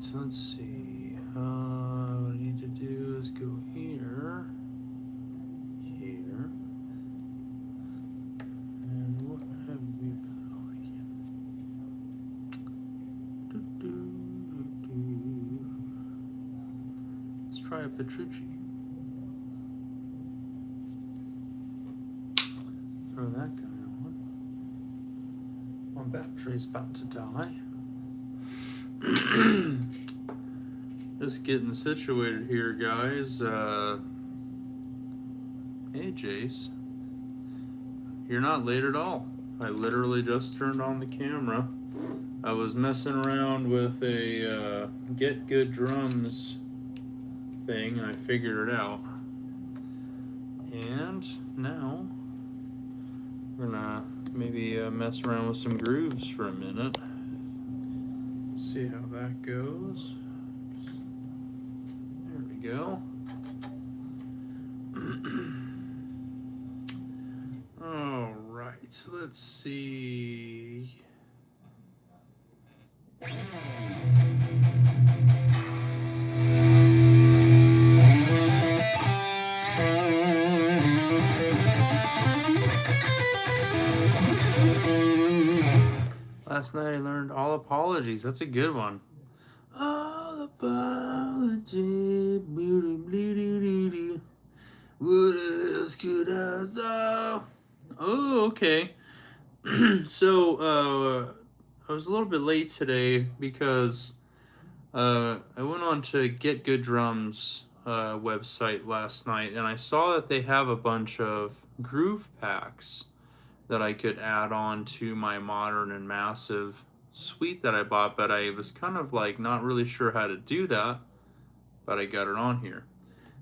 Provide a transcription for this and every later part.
So let's see. What I need to do is go here, here, and what have we been like? Let's try a Petrucci. Throw that guy on. My battery's about to die. Just getting situated here, guys. Hey, Jace. You're not late at all. I literally just turned on the camera. I was messing around with a Get Good Drums thing. I figured it out. And now we're gonna maybe mess around with some grooves for a minute. See how that goes. There we go. All right, so let's see. Last night I learned All Apologies. That's a good one. All apology. What else could I do? Oh, okay. So, I was a little bit late today because I went on to Get Good Drums website last night, and I saw that they have a bunch of groove packs that I could add on to my Modern and Massive suite that I bought, but I was kind of like not really sure how to do that, but I got it on here.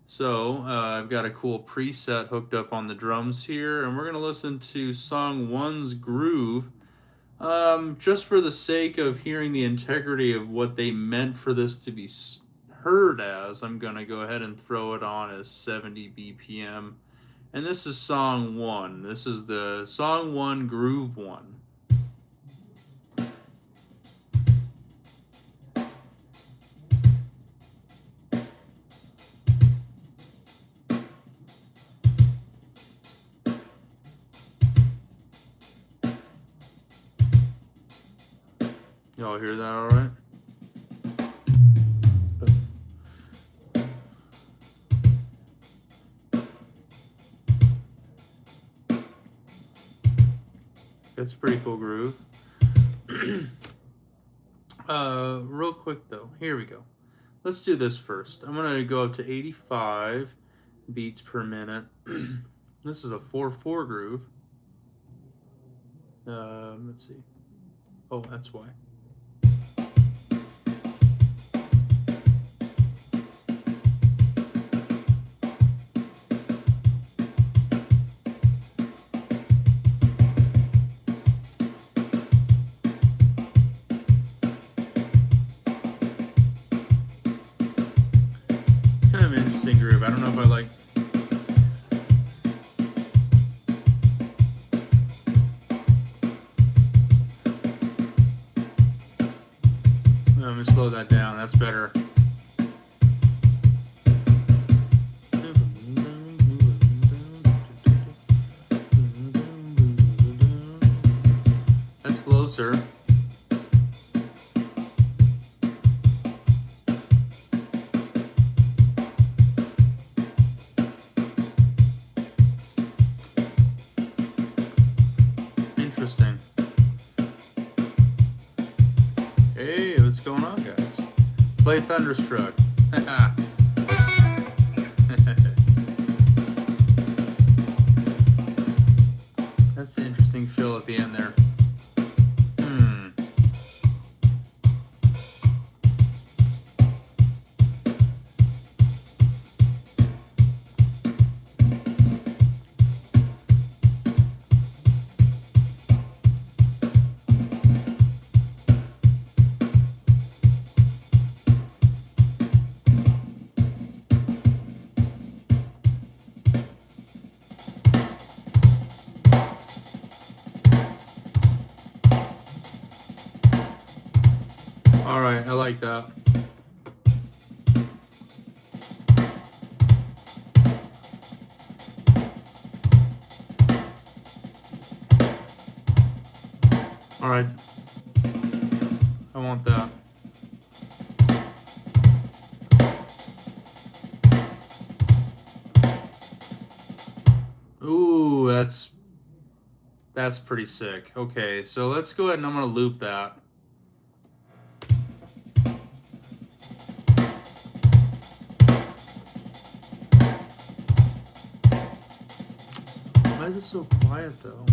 So I've got a cool preset hooked up on the drums here, and we're gonna listen to song 1's groove. Just for the sake of hearing the integrity of what they meant for this to be heard as, I'm gonna go ahead and throw it on as 70 BPM. And this is song 1. This is the song 1, groove 1. Y'all hear that all right? That's a pretty cool groove. Real quick though, here we go. Let's do this first. I'm gonna go up to 85 beats per minute. This is a 4/4 groove. Let's see. Oh, that's why. Kind of an interesting groove. I don't know if I like. Let me slow that down. That's better. That's closer. Interesting. Hey, what's going on, guys? Play Thunderstruck. That's an interesting fill at the end there. All right, I like that. All right. I want that. Ooh, that's pretty sick. Okay, so let's go ahead and I'm gonna loop that. Why is it so quiet though?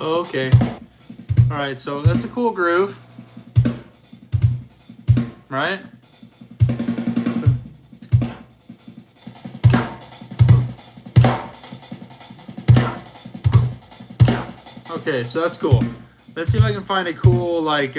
Okay. All right, so that's a cool groove, right? Okay, so that's cool. Let's see if I can find a cool, like,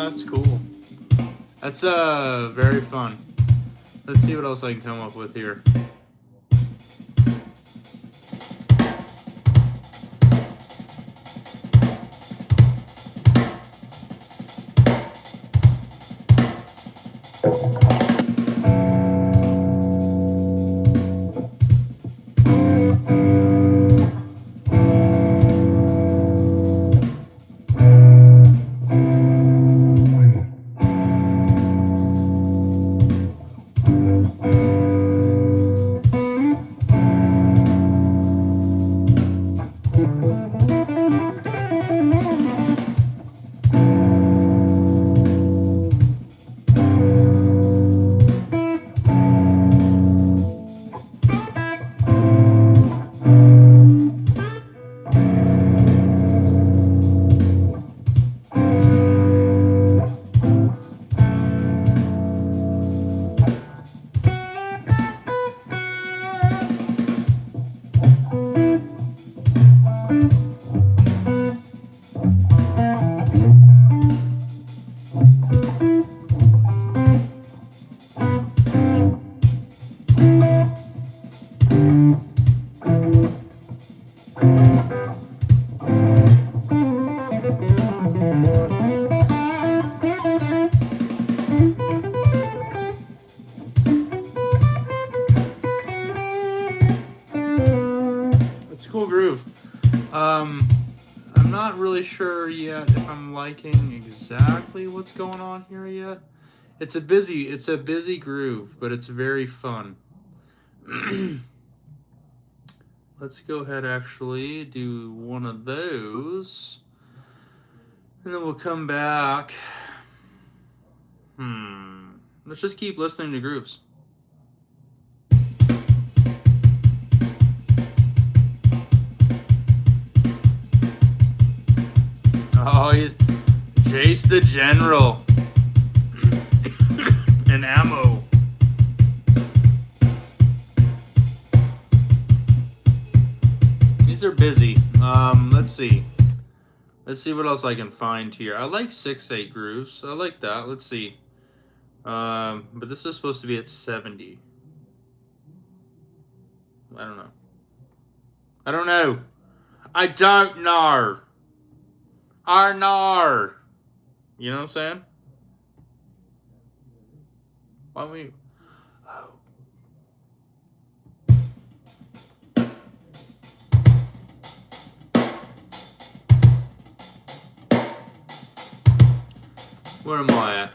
that's cool. That's very fun. Let's see what else I can come up with here. It's a cool groove. I'm not really sure yet if I'm liking exactly what's going on here yet. It's a busy groove, but it's very fun. Let's go ahead actually do one of those. And then we'll come back. Let's just keep listening to grooves. Oh, he's Jace the General. And ammo. These are busy. Let's see. Let's see what else I can find here. I like 6-8 grooves. I like that. Let's see. But this is supposed to be at 70. I don't know. I don't know. I don't know. Arnar. You know what I'm saying? Why don't we... Oh. Where am I at?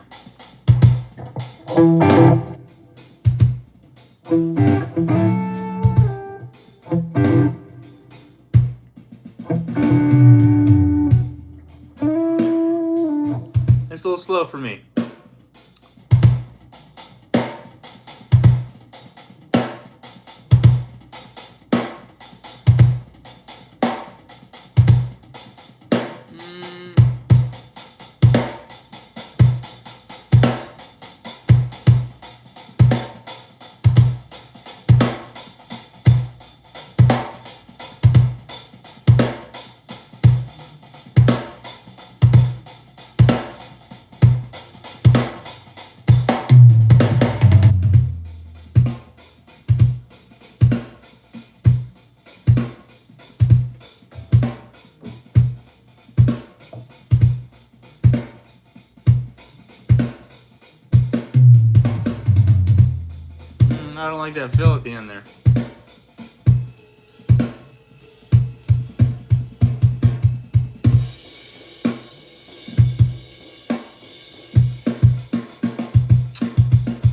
It's a little slow for me. I don't like that fill at the end there.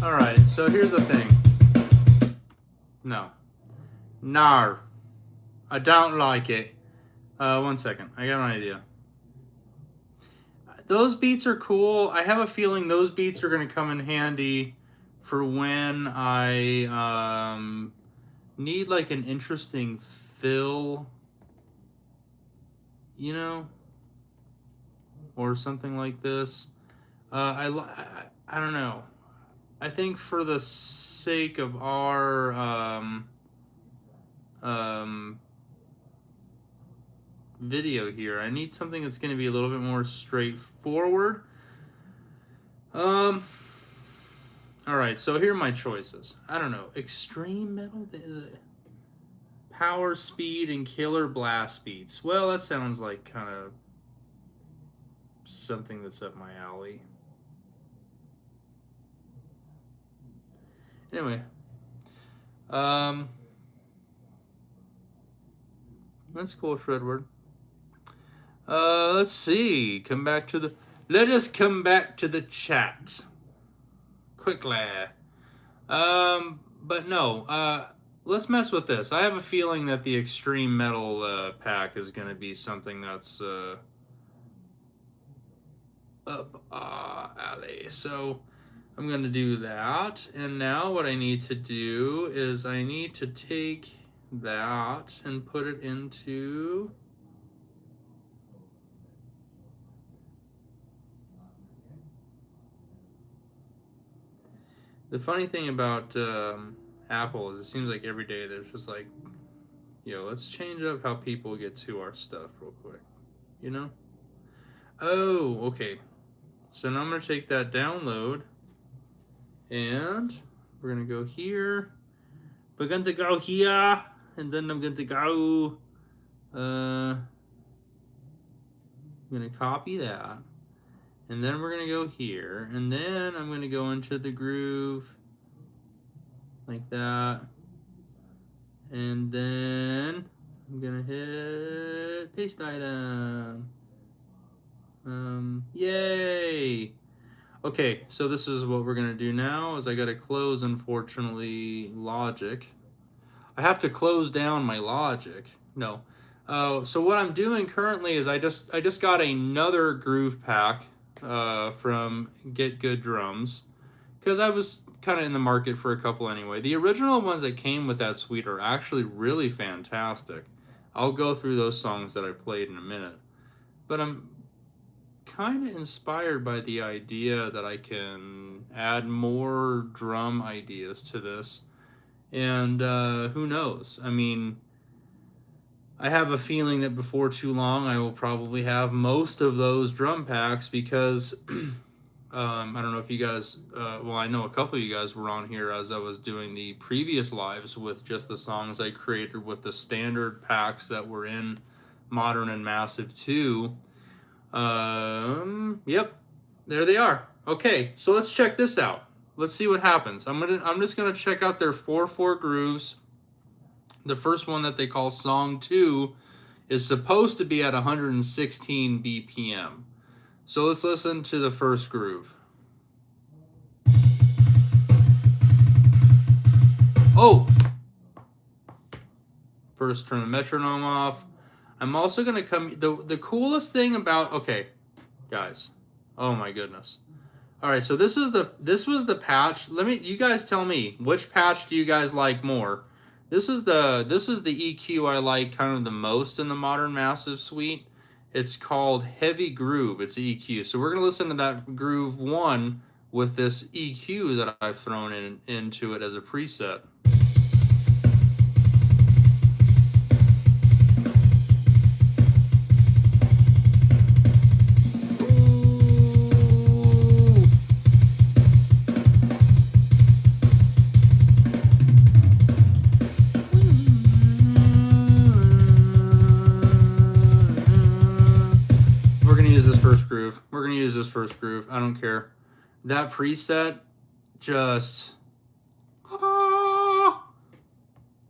Alright, so here's the thing. No. Nar. I don't like it. 1 second. I got an idea. Those beats are cool. I have a feeling those beats are going to come in handy for when I need like an interesting fill, you know, or something like this. I don't know. I think for the sake of our video here, I need something that's going to be a little bit more straightforward. All right, so here are my choices. I don't know. Extreme metal? Power, speed, and killer blast beats. Well, that sounds like kind of something that's up my alley. Anyway. That's cool, Shredward. Let's see. Let us come back to the chat. Quickly. But no, let's mess with this. I have a feeling that the extreme metal pack is going to be something that's up alley. So I'm going to do that. And now what I need to do is I need to take that and put it into... The funny thing about Apple is it seems like every day there's just like, let's change up how people get to our stuff real quick, you know? Oh, okay. So now I'm going to take that download and we're going to go here. We're going to go here and then I'm going to go, I'm going to copy that. And then we're going to go here. And then I'm going to go into the groove like that. And then I'm going to hit paste item. Yay. Okay, so this is what we're going to do now is I got to close, unfortunately, Logic. I have to close down my Logic. No. So what I'm doing currently is I just got another groove pack from Get Good Drums because I was kind of in the market for a couple anyway. The original ones that came with that suite are actually really fantastic. I'll go through those songs that I played in a minute, but kind of inspired by the idea that I can add more drum ideas to this. And who knows? I mean, I have a feeling that before too long I will probably have most of those drum packs because I don't know if you guys, well, I know a couple of you guys were on here as I was doing the previous lives with just the songs I created with the standard packs that were in Modern and Massive 2. Yep, there they are. Okay, so let's check this out. Let's see what happens. I'm just gonna check out their 4/4 grooves. The first one that they call Song 2 is supposed to be at 116 BPM. So let's listen to the first groove. Oh! First, turn the metronome off. I'm also going to come... The coolest thing about... Okay, guys. Oh my goodness. Alright, so this was the patch. You guys tell me, which patch do you guys like more? This is the EQ I like kind of the most in the Modern Massive suite. It's called Heavy Groove. It's EQ. So we're going to listen to that Groove 1 with this EQ that I've thrown into it as a preset. We're gonna use this first groove. I don't care. That preset just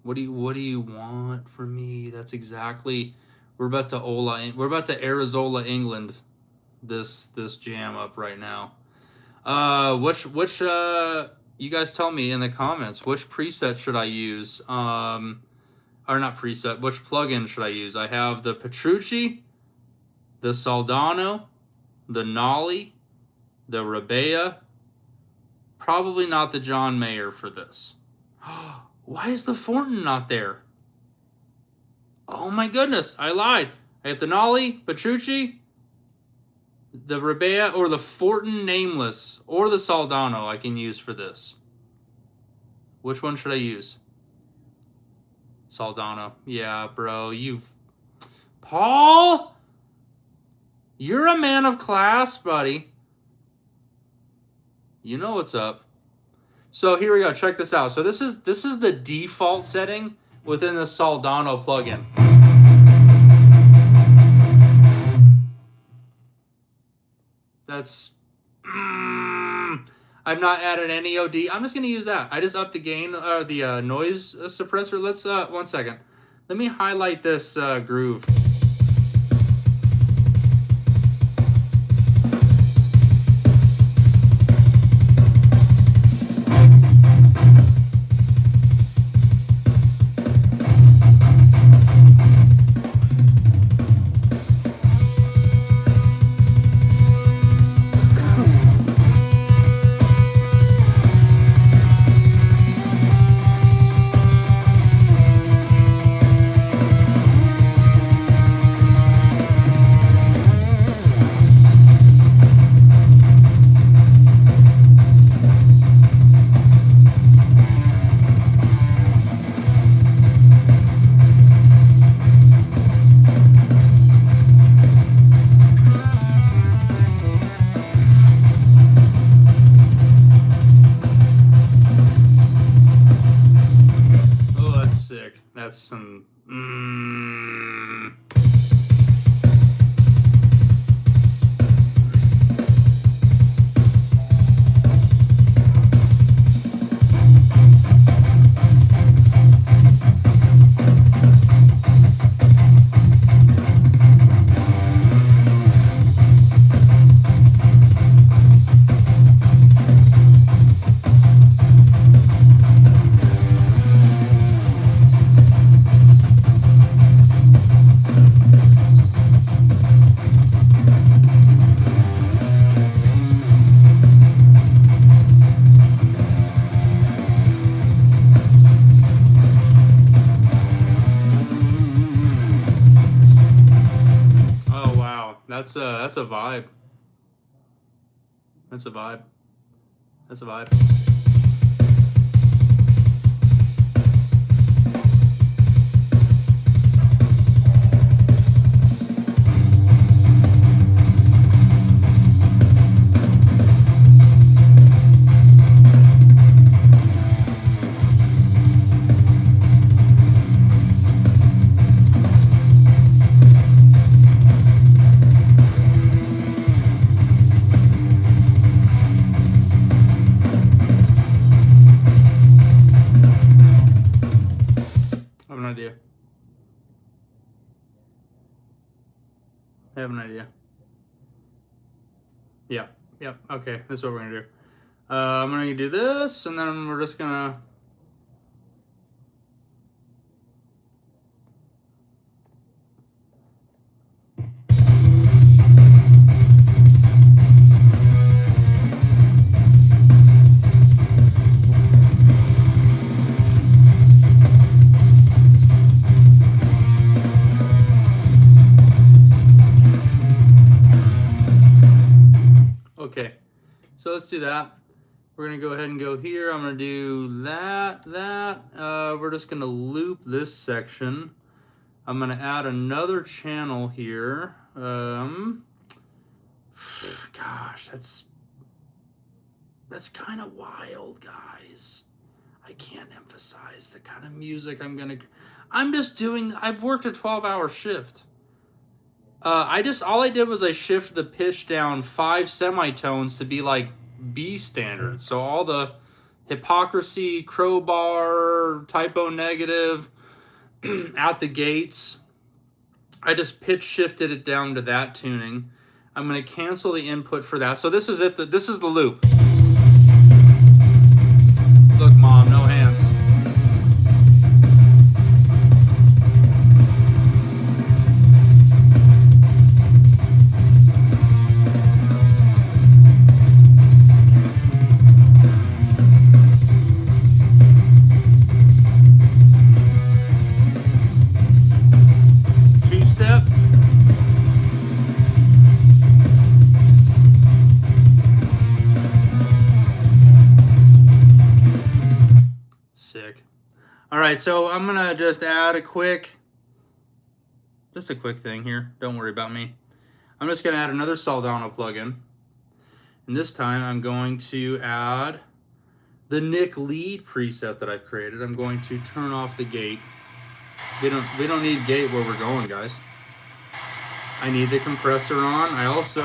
what do you want from me? That's exactly we're about to Arizola, England this jam up right now. Which you guys tell me in the comments, which preset should I use? Or not preset, which plugin should I use? I have the Petrucci, the Soldano, the Nolly, the Rebea, probably not the John Mayer for this. Why is the Fortin not there? Oh my goodness, I lied. I have the Nolly, Petrucci, the Rebea, or the Fortin Nameless, or the Soldano I can use for this. Which one should I use? Soldano. Yeah, bro, Paul! You're a man of class, buddy. You know what's up. So here we go. Check this out. So this is the default setting within the Soldano plugin. That's I've not added any OD. I'm just gonna use that. I just upped the gain, the noise suppressor. Let's 1 second. Let me highlight this groove. That's some... That's a vibe. That's a vibe. That's a vibe. I have an idea. Yeah. Yep. Okay. That's what we're gonna do. I'm gonna do this, and then we're just gonna. Okay, so let's do that. We're gonna go ahead and go here. I'm gonna do that. We're just gonna loop this section. I'm gonna add another channel here. Gosh, that's kind of wild, guys. I can't emphasize the kind of music I'm just doing. I've worked a 12-hour shift. All I did was I shifted the pitch down 5 semitones to be like B standard. So all the hypocrisy, crowbar, typo negative out the gates, I just pitch shifted it down to that tuning. I'm going to cancel the input for that. So this is it. This is the loop. Look, Mom, no hands. All right, so I'm gonna just add a quick thing here. Don't worry about me. I'm just gonna add another Soldano plugin, and this time I'm going to add the Nick Lead preset that I've created. I'm going to turn off the gate. We don't need gate where we're going, guys. I need the compressor on. I also.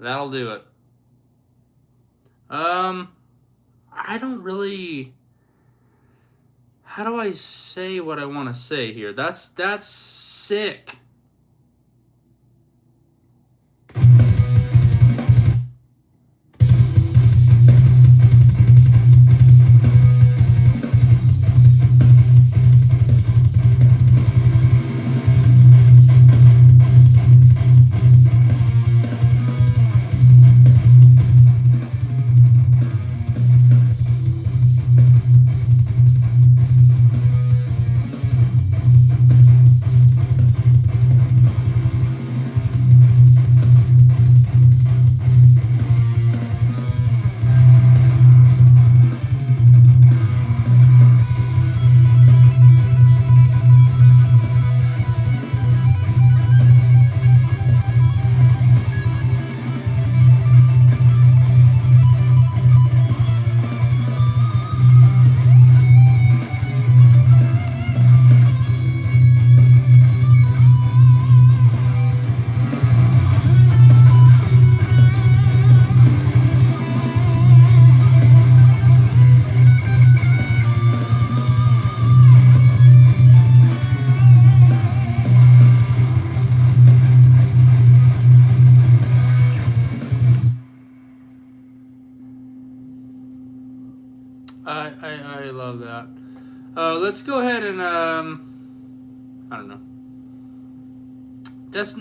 That'll do it. I don't really. How do I say what I want to say here? That's sick. I love that. Let's go ahead and I don't know. That's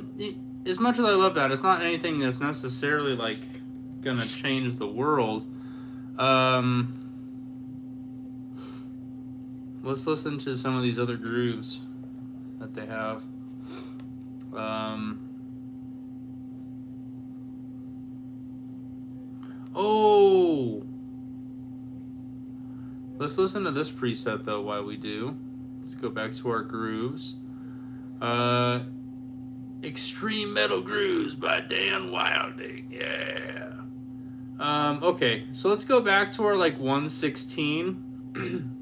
as much as I love that. It's not anything that's necessarily like gonna change the world. Let's listen to some of these other grooves that they have. Oh. Let's listen to this preset though while we do. Let's go back to our grooves. Extreme Metal Grooves by Dan Wilding. Yeah. Okay, so let's go back to our like 116.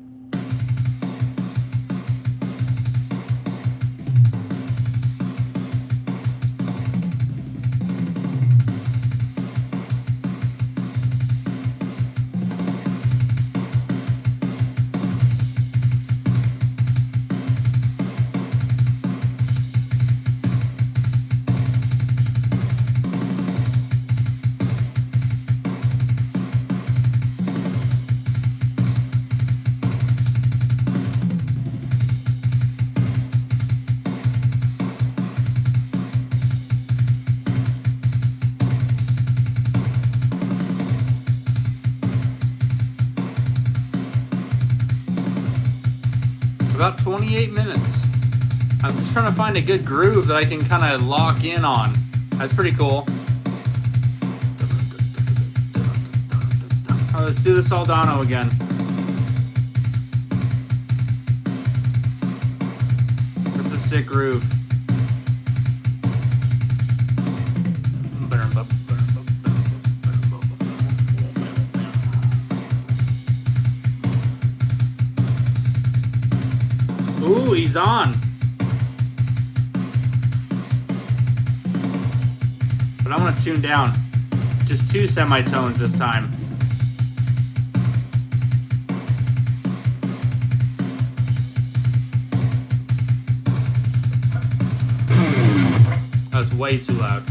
About 28 minutes. I'm just trying to find a good groove that I can kind of lock in on. That's pretty cool. Oh, let's do the Soldano again. That's a sick groove. Ooh, he's on. But I'm gonna tune down. Just 2 semitones this time. That's way too loud.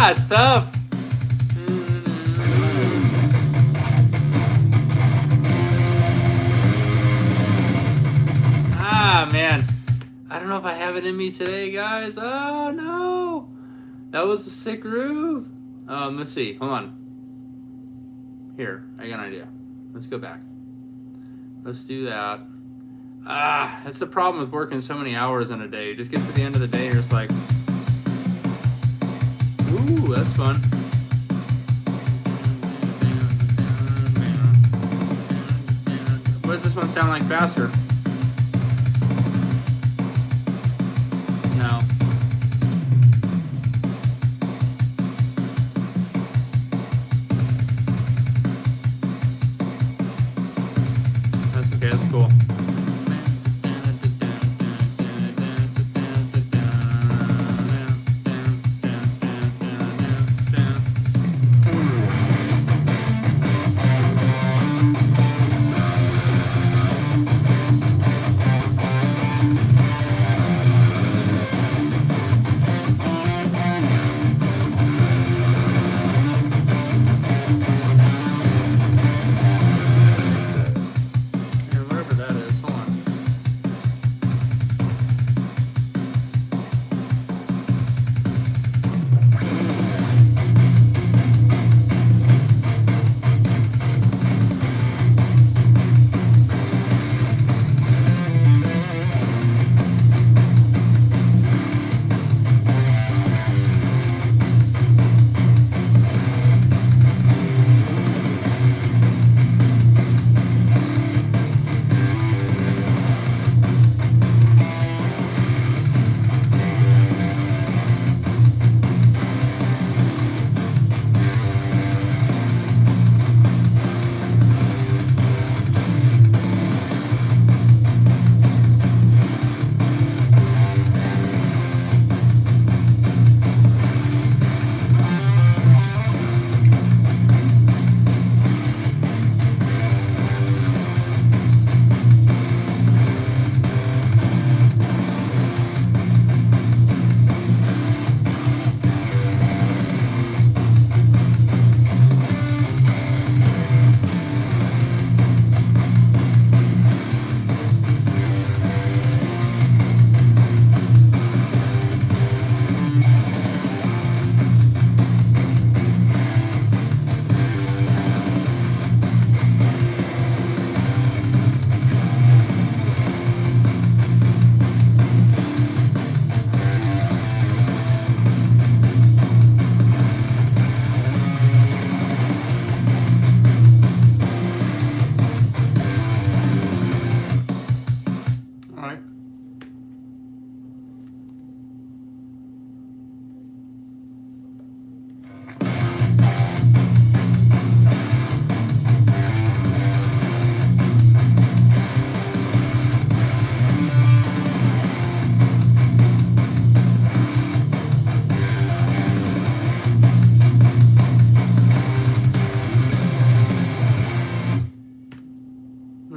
It's tough. Man. I don't know if I have it in me today, guys. Oh, no. That was a sick groove. Let's see. Hold on. Here, I got an idea. Let's go back. Let's do that. That's the problem with working so many hours in a day. You just get to the end of the day and you're just like, ooh, that's fun. What does this one sound like faster? No. That's okay, that's cool.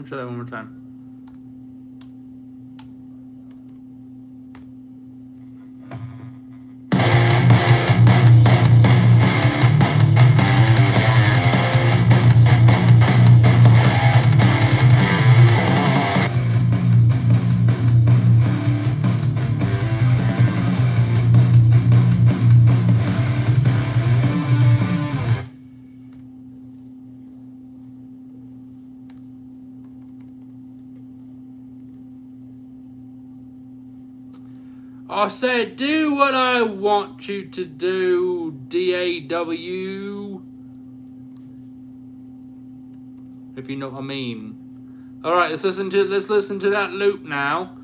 Try that one more time. I said, do what I want you to do, DAW. If you know what I mean. Alright, let's listen to that loop now.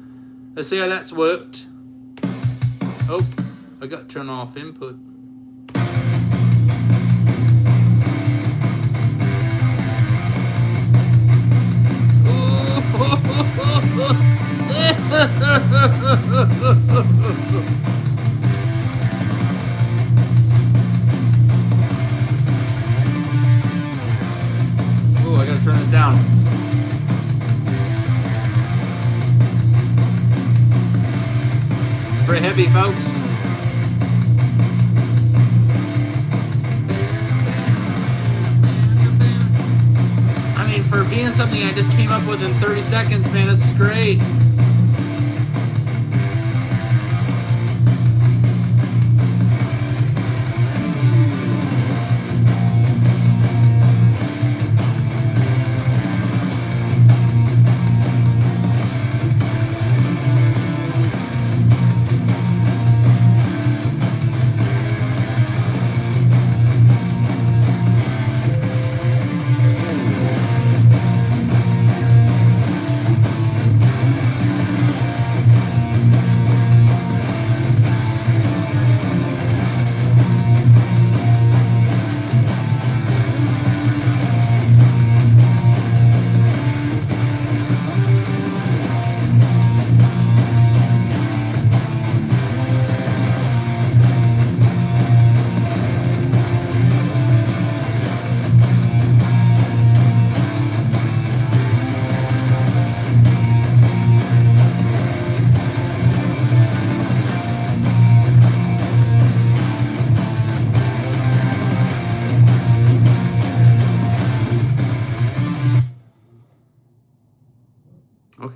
Let's see how that's worked. Oh, I got to turn off input. Oh, I gotta turn this down. Pretty heavy, folks. I mean, for being something I just came up with in 30 seconds, man, this is great.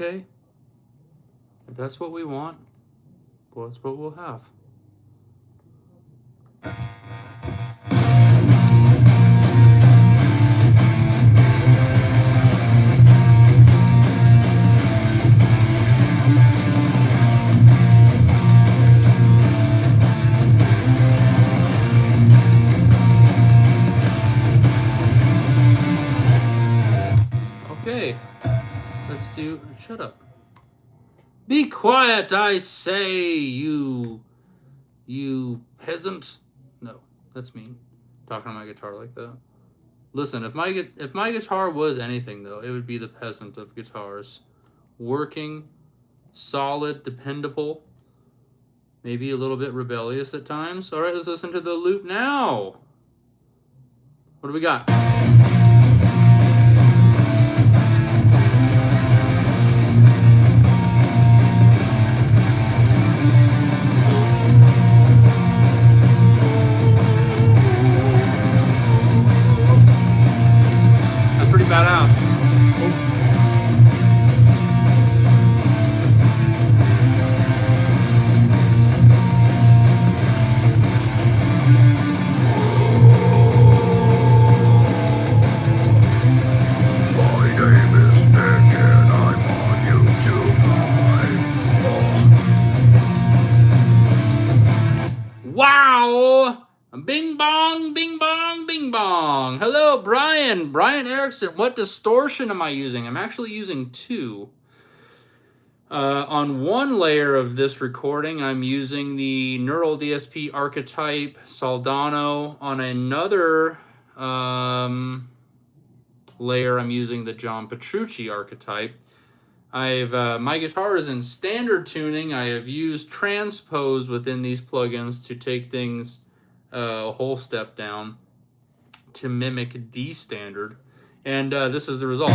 okay. If that's what we want, well, that's what we'll have. Okay, let's do. Shut up. Be quiet, I say, you peasant. No, that's mean. Talking to my guitar like that. Listen, if my guitar was anything though, it would be the peasant of guitars. Working, solid, dependable, maybe a little bit rebellious at times. All right, let's listen to the loop now. What do we got? That's pretty badass. Wow! Bing bong, bing bong, bing bong. Hello, Brian. Brian Erickson. What distortion am I using? I'm actually using two. On one layer of this recording, I'm using the Neural DSP Archetype Soldano. On another layer, I'm using the John Petrucci Archetype. My guitar is in standard tuning. I have used transpose within these plugins to take things a whole step down to mimic D standard, and this is the result.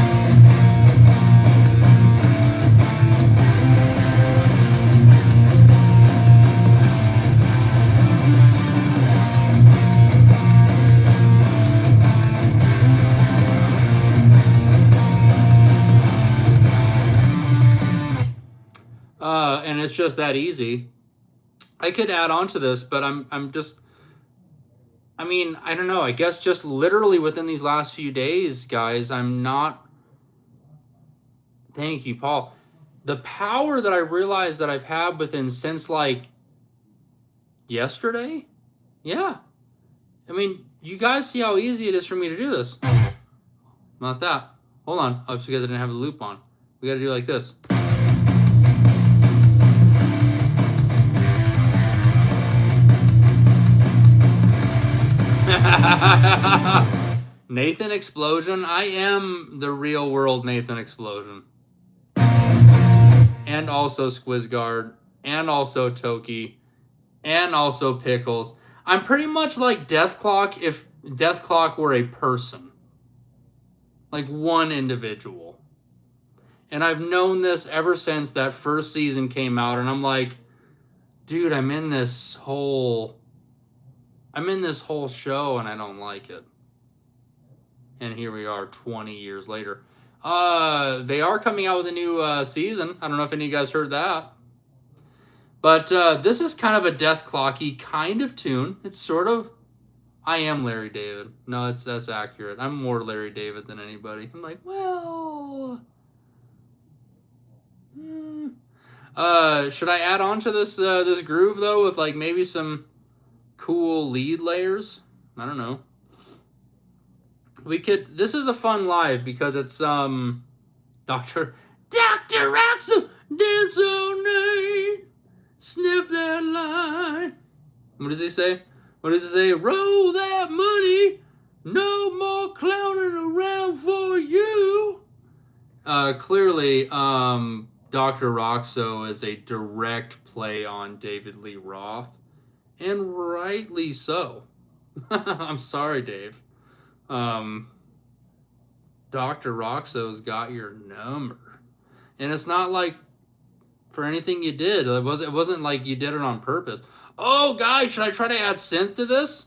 And it's just that easy. I could add on to this, but I'm just, I mean, I don't know. I guess just literally within these last few days, guys, I'm not. Thank you, Paul. The power that I realized that I've had within since like yesterday. Yeah. I mean, you guys see how easy it is for me to do this. Not that. Hold on. Oh, it's because I didn't have the loop on. We got to do like this. Nathan Explosion. I am the real world Nathan Explosion. And also Squizguard. And also Toki. And also Pickles. I'm pretty much like Deathclock if Deathclock were a person. Like one individual. And I've known this ever since that first season came out. And I'm like, dude, I'm in this whole show and I don't like it. And here we are 20 years later. They are coming out with a new season. I don't know if any of you guys heard that. But this is kind of a Deathclocky kind of tune. It's sort of, I am Larry David. No, that's accurate. I'm more Larry David than anybody. I'm like, well, should I add on to this this groove though with like maybe some cool lead layers? I don't know. We could. This is a fun live because it's Dr. Roxo, dance all night, sniff that line. What does he say? What does he say? Roll that money, no more clowning around for you. Clearly, Dr. Roxo is a direct play on David Lee Roth, and rightly so. I'm sorry, Dave. Dr. Roxo's got your number. And it's not like for anything you did. It wasn't like you did it on purpose. Oh, guys, should I try to add synth to this?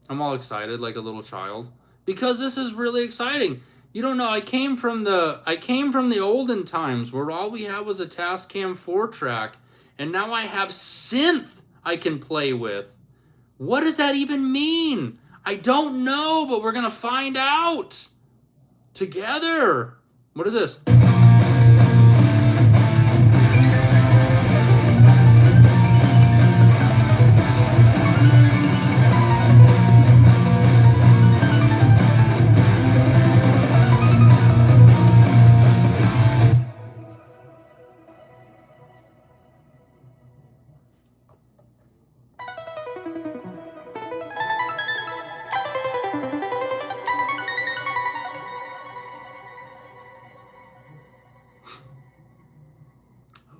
I'm all excited like a little child. Because this is really exciting. You don't know. I came from the olden times where all we had was a Tascam 4-track, and now I have synth I can play with. What does that even mean? I don't know, but we're gonna find out together. What is this?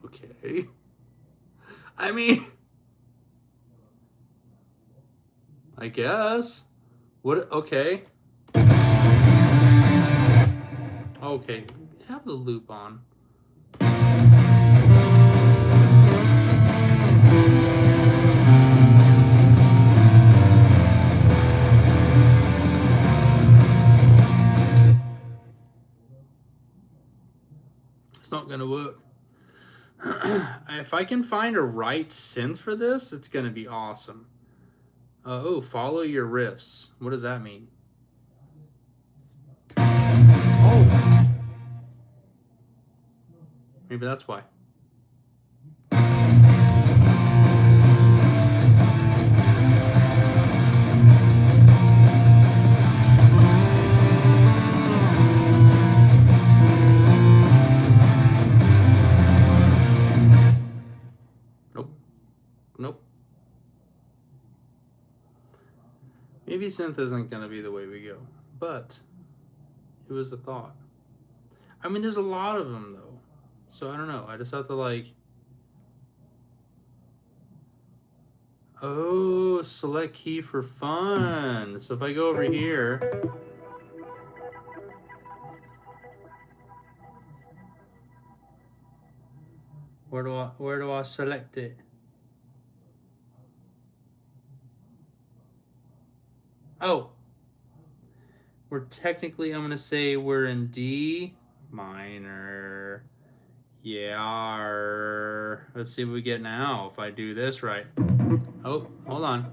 Okay. I mean, I guess. What? Okay. Okay. Have the loop on. It's not gonna work. If I can find a right synth for this, it's gonna be awesome. Oh, follow your riffs. What does that mean? Oh, maybe that's why. Nope. Nope. Maybe synth isn't gonna be the way we go, but it was a thought. I mean, there's a lot of them though, so I don't know. I just have to like. Oh, select key for fun. So if I go over here. Where do I select it? Oh. I'm gonna say we're in D minor. Yeah. Let's see what we get now if I do this right. Oh, hold on.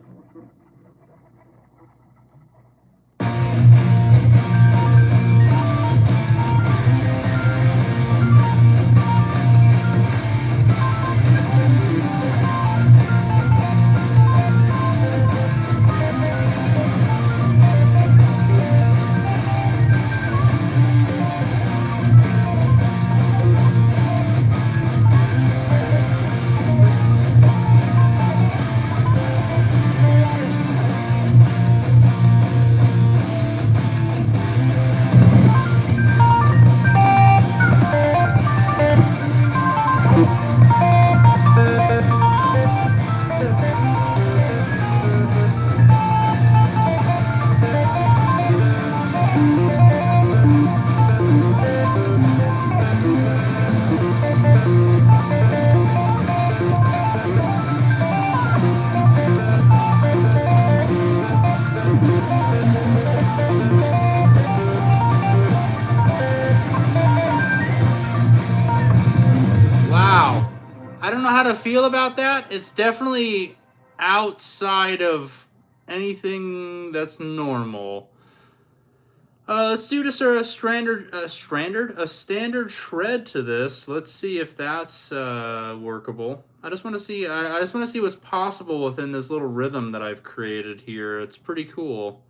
Wow. I don't know how to feel about that. It's definitely outside of anything that's normal. Let's do just a standard shred to this. Let's see if that's workable. I just want to see. I just want to see what's possible within this little rhythm that I've created here. It's pretty cool.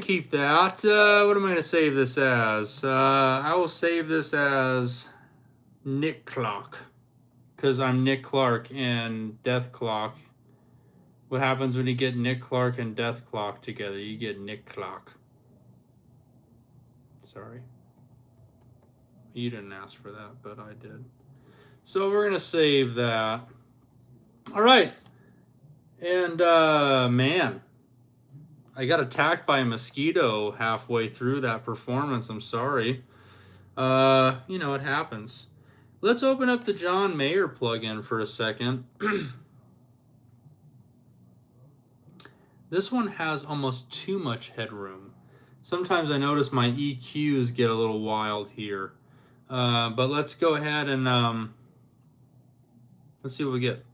keep that. What am I gonna save this as? I will save this as Nick Clock, because I'm Nick Clark and Death Clock. What happens when you get Nick Clark and Death Clock together? You get Nick Clock. Sorry. You didn't ask for that, but I did. So we're going to save that. All right. And, man, I got attacked by a mosquito halfway through that performance. I'm sorry. You know, it happens. Let's open up the John Mayer plugin for a second. This one has almost too much headroom. Sometimes I notice my EQs get a little wild here. But let's go ahead and let's see what we get.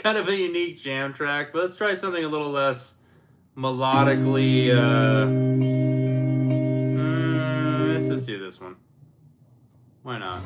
kind of a unique jam track, but let's try something a little less melodically. Let's just do this one. Why not?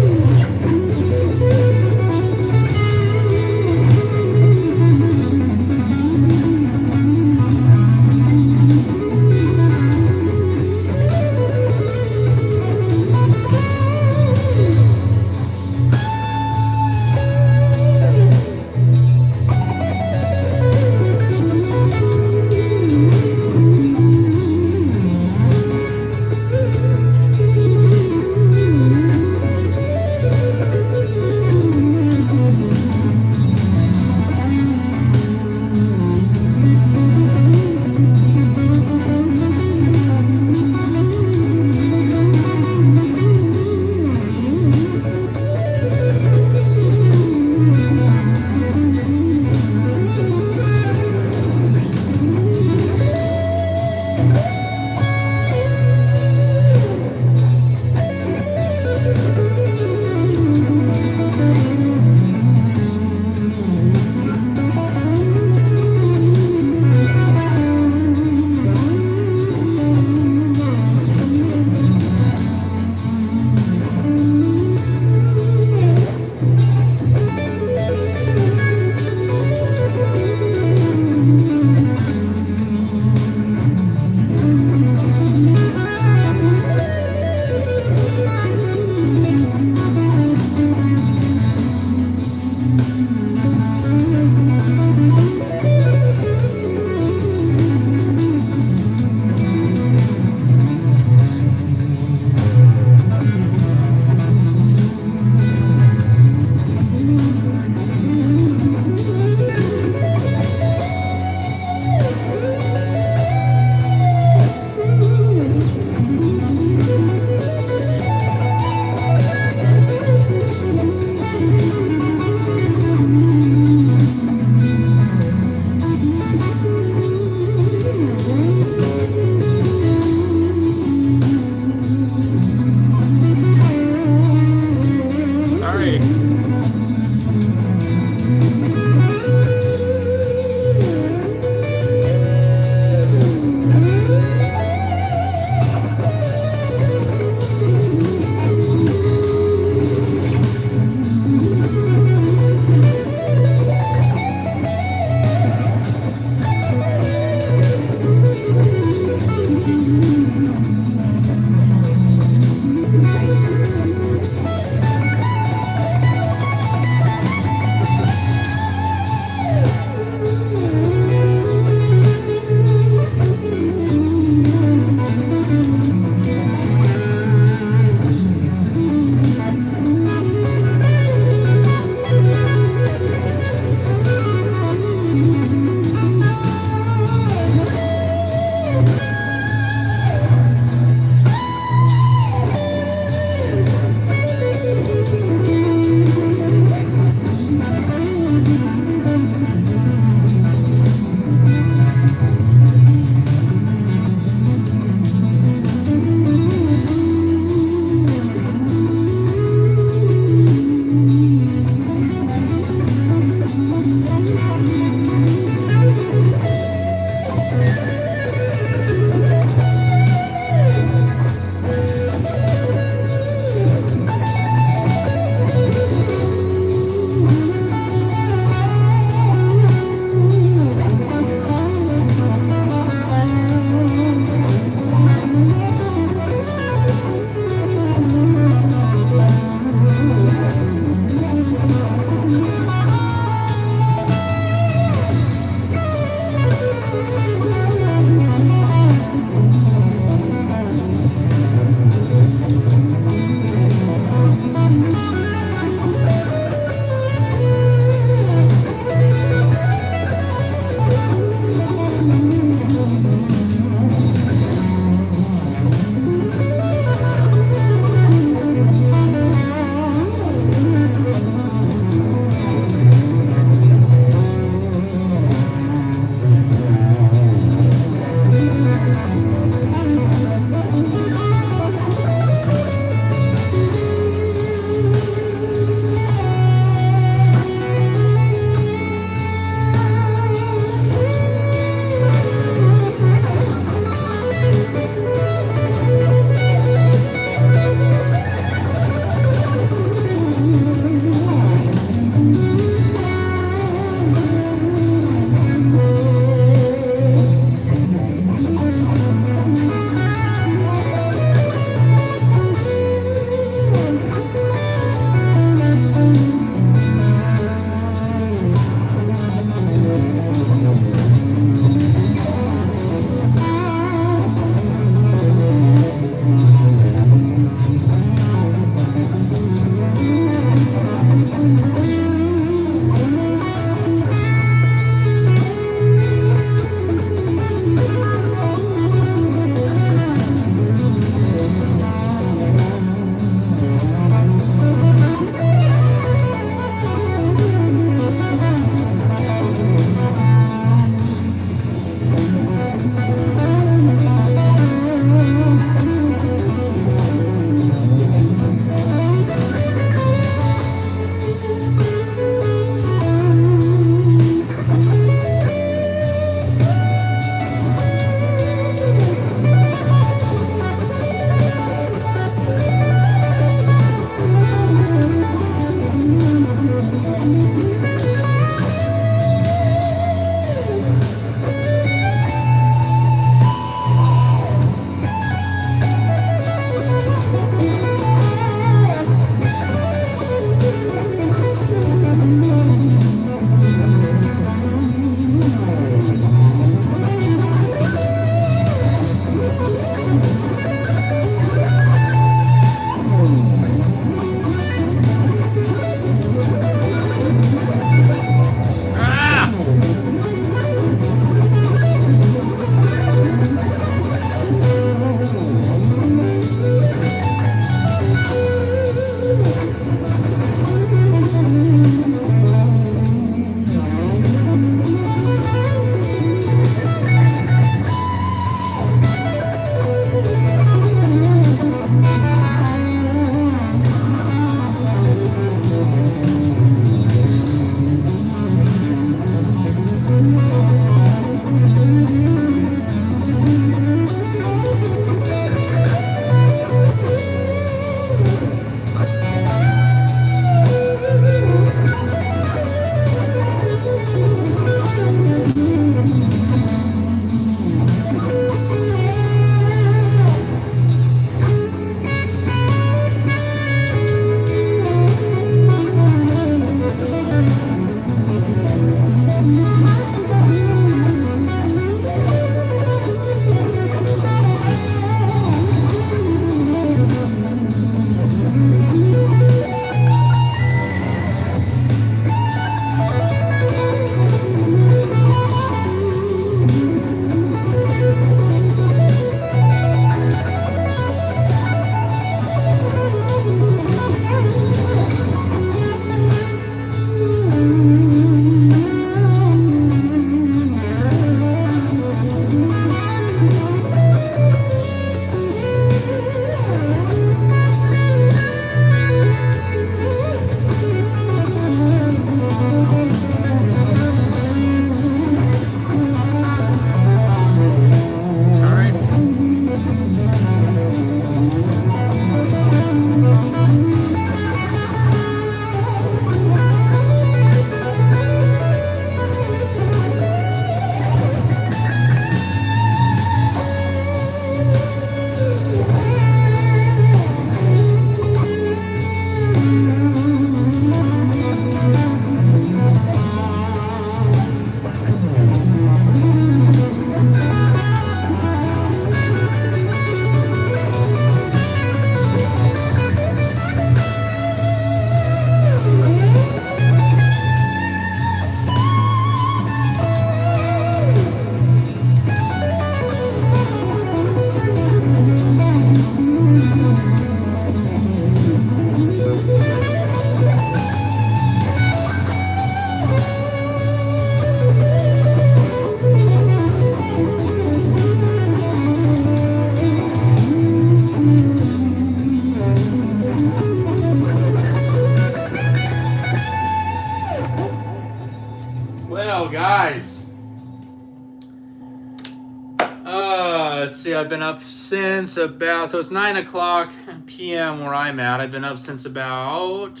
I've been up since about, so it's 9 o'clock p.m. where I'm at. I've been up since about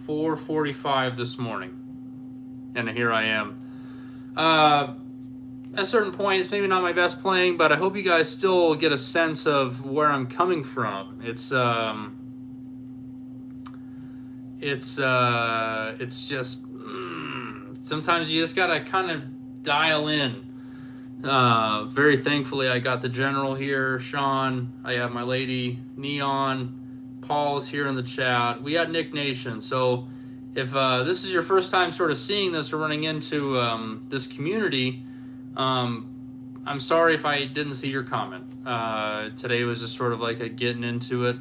4:45 this morning. And here I am. At a certain point, it's maybe not my best playing, but I hope you guys still get a sense of where I'm coming from. It's just sometimes you just gotta kind of dial in. Very thankfully, I got the general here, Sean. I have my lady, Neon. Paul's here in the chat. We got Nick Nation. So if this is your first time sort of seeing this or running into this community, I'm sorry if I didn't see your comment. Today was just sort of like a getting into it.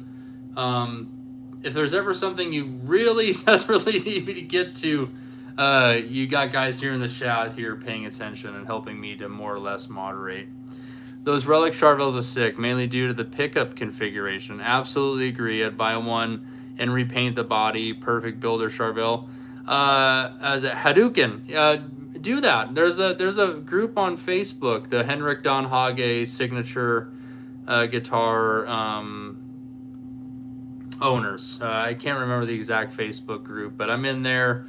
If there's ever something you really desperately need me to get to, you got guys here in the chat here paying attention and helping me to more or less moderate. Those relic Charvels are sick, mainly due to the pickup configuration. Absolutely agree. I'd buy one and repaint the body. Perfect builder Charvel. As a Hadouken, do that. There's a group on Facebook, the Henrik Don Hage signature guitar owners. I can't remember the exact Facebook group, but I'm in there.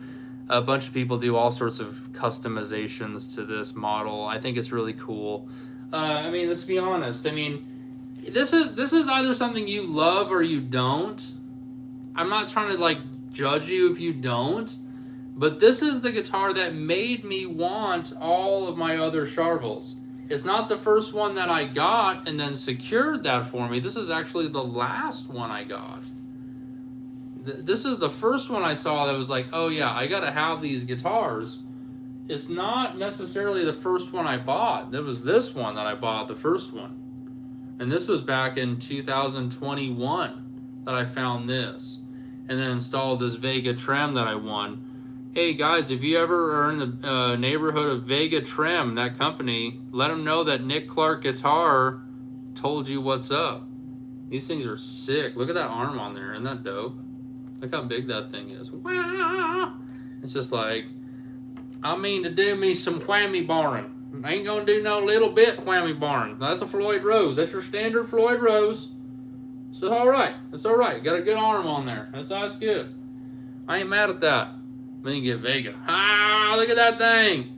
A bunch of people do all sorts of customizations to this model. I think it's really cool. I mean, let's be honest. I mean, this is either something you love or you don't. I'm not trying to like judge you if you don't, but this is the guitar that made me want all of my other Charvels. It's not the first one that I got and then secured that for me. This is actually the last one I got. This is the first one I saw that was like, oh yeah, I gotta have these guitars. It's not necessarily the first one I bought. It was this one that I bought, the first one. And this was back in 2021 that I found this. And then installed this Vega Trem that I won. Hey guys, if you ever are in the neighborhood of Vega Trem, that company, let them know that Nick Clark Guitar told you what's up. These things are sick. Look at that arm on there. Isn't that dope? Look how big that thing is. Wow. It's just like, I mean to do me some whammy barring. I ain't gonna do no little bit whammy barring. That's a Floyd Rose. That's your standard Floyd Rose. So all right. It's all right. Got a good arm on there. That's good. I ain't mad at that. Then you get Vega. Ah, look at that thing.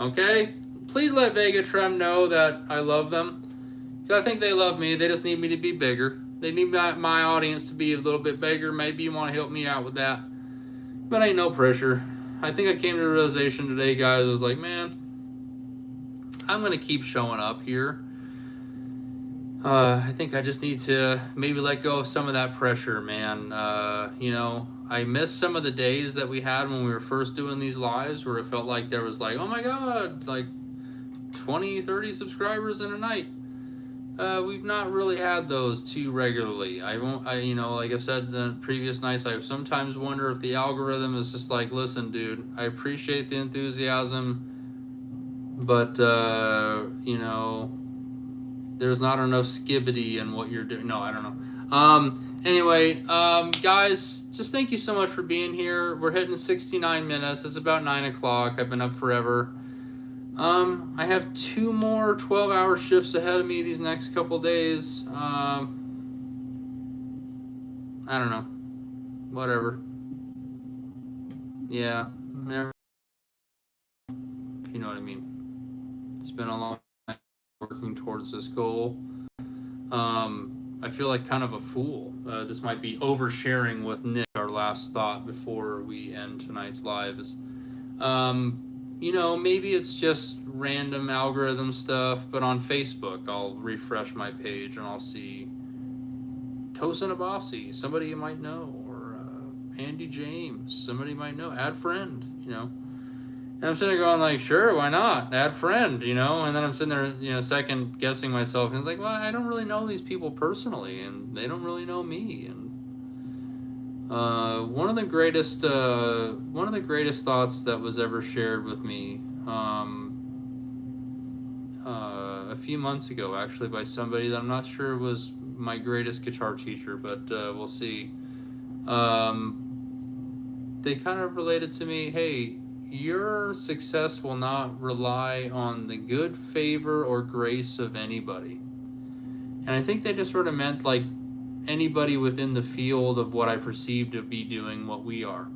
Okay? Please let Vega Trem know that I love them. Because I think they love me. They just need me to be bigger. They need my audience to be a little bit bigger. Maybe you want to help me out with that. But ain't no pressure. I think I came to a realization today, guys. I was like, man, I'm going to keep showing up here. I think I just need to maybe let go of some of that pressure, man. You know, I miss some of the days that we had when we were first doing these lives where it felt like there was like, oh my God, like 20, 30 subscribers in a night. We've not really had those too regularly. You know, like I've said the previous nights, I sometimes wonder if the algorithm is just like, listen, dude, I appreciate the enthusiasm, but, you know, there's not enough skibbity in what you're doing. No, I don't know. Anyway, guys, just thank you so much for being here. We're hitting 69 minutes. It's about 9 o'clock. I've been up forever. I have 2 more 12-hour shifts ahead of me these next couple days. I don't know. Whatever. Yeah. You know what I mean. It's been a long time working towards this goal. I feel like kind of a fool. This might be oversharing with Nick, our last thought before we end tonight's live is, you know, maybe it's just random algorithm stuff, but on Facebook, I'll refresh my page and I'll see Tosin Abasi, somebody you might know, or Andy James, somebody you might know, add friend, you know. And I'm sitting there going like, sure, why not? Add friend, you know? And then I'm sitting there, you know, second guessing myself. And it's like, well, I don't really know these people personally, and they don't really know me. And one of the greatest thoughts that was ever shared with me a few months ago, actually, by somebody that I'm not sure was my greatest guitar teacher, but we'll see. They kind of related to me, hey, your success will not rely on the good favor or grace of anybody. And I think they just sort of meant like anybody within the field of what I perceive to be doing what we are.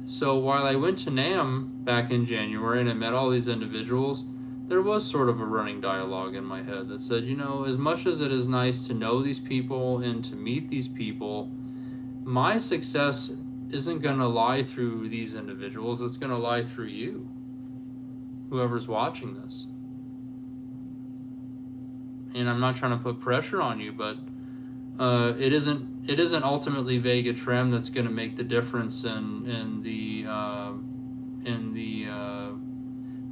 So while I went to NAMM back in January and I met all these individuals, there was sort of a running dialogue in my head that said, you know, as much as it is nice to know these people and to meet these people, my success isn't going to lie through these individuals. It's going to lie through you, whoever's watching this. And I'm not trying to put pressure on you, but it isn't ultimately Vega Trem that's going to make the difference in the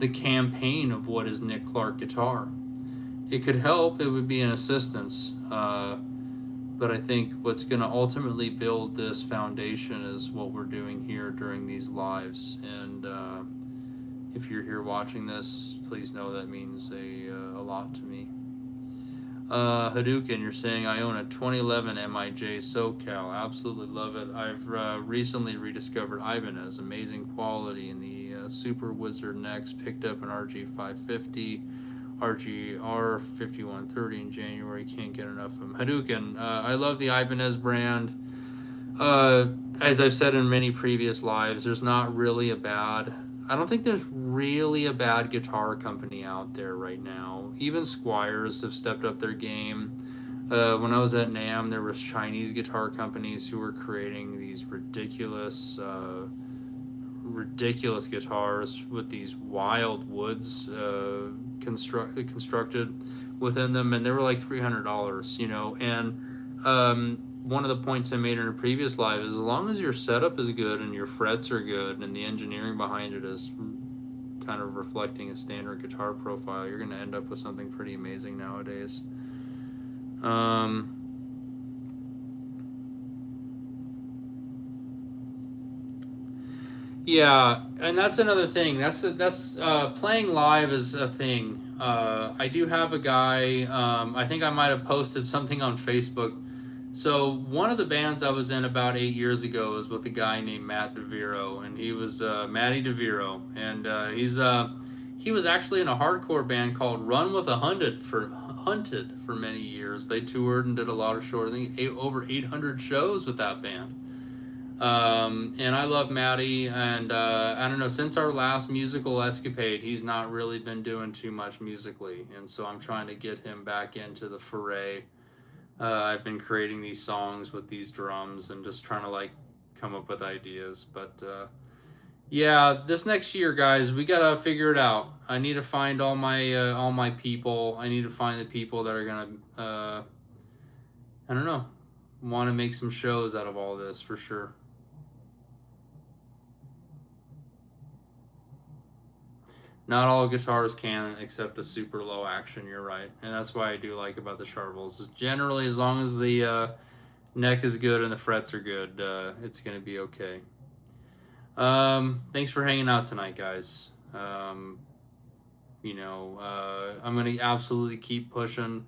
campaign of what is Nick Clark guitar. It could help. It would be an assistance. But I think what's going to ultimately build this foundation is what we're doing here during these lives. And if you're here watching this, please know that means a lot to me. Hadouken, you're saying I own a 2011 MIJ SoCal. Absolutely love it. I've recently rediscovered Ibanez. Amazing quality in the Super Wizard necks. Picked up an RG550, RGR 5130 in January. Can't get enough of them. Hadouken, I love the Ibanez brand. As I've said in many previous lives, there's not really I don't think there's really a bad guitar company out there right now. Even Squiers have stepped up their game. When I was at NAMM, there was Chinese guitar companies who were creating these ridiculous guitars with these wild woods constructed within them, and they were like $300, you know. And one of the points I made in a previous live is as long as your setup is good and your frets are good and the engineering behind it is kind of reflecting a standard guitar profile, you're going to end up with something pretty amazing nowadays. Yeah, and that's another thing. That's playing live is a thing. I do have a guy. I think I might have posted something on Facebook. So one of the bands I was in about 8 years ago was with a guy named Matt DeViro, and he was Matty DeViro, and he was actually in a hardcore band called Run with a Hunted for many years. They toured and did a lot of shows. I think over 800 shows with that band. And I love Matty, and I don't know, since our last musical escapade, he's not really been doing too much musically, and so I'm trying to get him back into the foray. I've been creating these songs with these drums and just trying to like come up with ideas. But yeah, this next year, guys, we gotta figure it out. I need to find all my people. I need to find the people that are gonna I don't know, want to make some shows out of all this for sure. Not all guitars can accept a super low action, you're right. And that's why I do like about the Sharvels is generally as long as the neck is good and the frets are good, it's going to be okay. Thanks for hanging out tonight, guys. I'm going to absolutely keep pushing.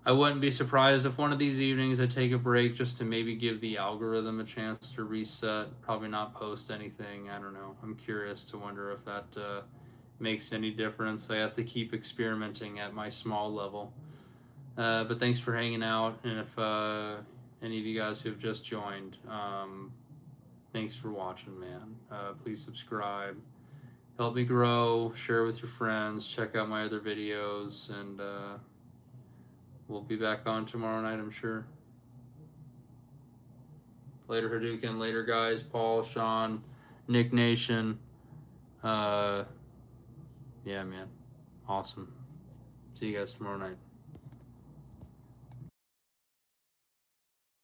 I wouldn't be surprised if one of these evenings I take a break just to maybe give the algorithm a chance to reset. Probably not post anything. I don't know. I'm curious to wonder if that makes any difference. I have to keep experimenting at my small level. But thanks for hanging out. And if any of you guys who have just joined, thanks for watching, man. Please subscribe. Help me grow. Share with your friends. Check out my other videos. And we'll be back on tomorrow night, I'm sure. Later, Hadouken. Later, guys. Paul, Sean, Nick Nation. Yeah, man. Awesome. See you guys tomorrow night.